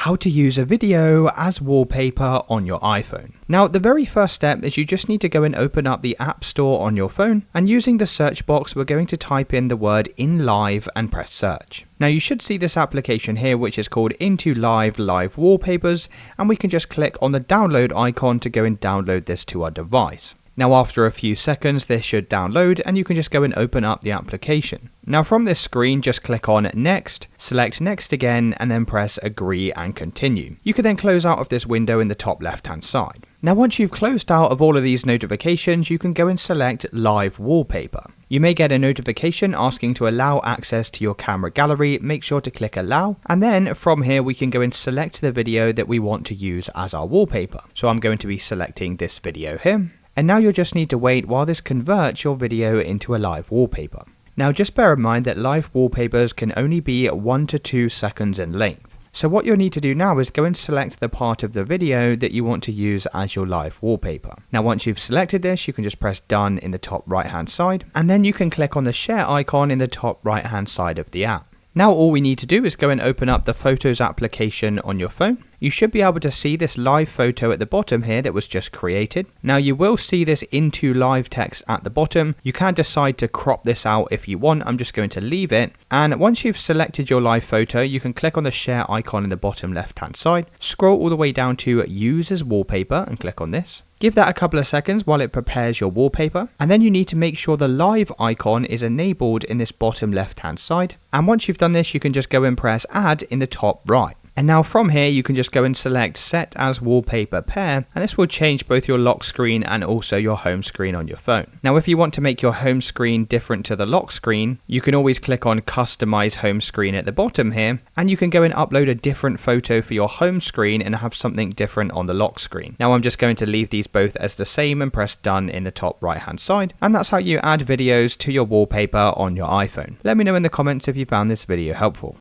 how to use a video as wallpaper on your iPhone. Now, the very first step is you just need to go and open up the App Store on your phone, and using the search box, we're going to type in the word InLive and press search. Now, you should see this application here, which is called Into Live Live Wallpapers, and we can just click on the download icon to go and download this to our device. Now, after a few seconds, this should download and you can just go and open up the application. Now, from this screen, just click on Next, select Next again, and then press Agree and Continue. You can then close out of this window in the top left-hand side. Now, once you've closed out of all of these notifications, you can go and select Live Wallpaper. You may get a notification asking to allow access to your camera gallery. Make sure to click Allow, and then from here we can go and select the video that we want to use as our wallpaper. So I'm going to be selecting this video here. And now you'll just need to wait while this converts your video into a live wallpaper. Now just bear in mind that live wallpapers can only be 1 to 2 seconds in length. So what you'll need to do now is go and select the part of the video that you want to use as your live wallpaper. Now once you've selected this, you can just press Done in the top right hand side, and then you can click on the share icon in the top right hand side of the app. Now all we need to do is go and open up the Photos application on your phone. You should be able to see this live photo at the bottom here that was just created. Now you will see this Into Live text at the bottom. You can decide to crop this out if you want. I'm just going to leave it. And once you've selected your live photo, you can click on the share icon in the bottom left hand side. Scroll all the way down to Use as Wallpaper and click on this. Give that a couple of seconds while it prepares your wallpaper, and then you need to make sure the live icon is enabled in this bottom left hand side. And once you've done this, you can just go and press Add in the top right. And now from here, you can just go and select Set as Wallpaper Pair, and this will change both your lock screen and also your home screen on your phone. Now, if you want to make your home screen different to the lock screen, you can always click on Customize Home Screen at the bottom here, and you can go and upload a different photo for your home screen and have something different on the lock screen. Now, I'm just going to leave these both as the same and press Done in the top right hand side, and that's how you add videos to your wallpaper on your iPhone. Let me know in the comments if you found this video helpful.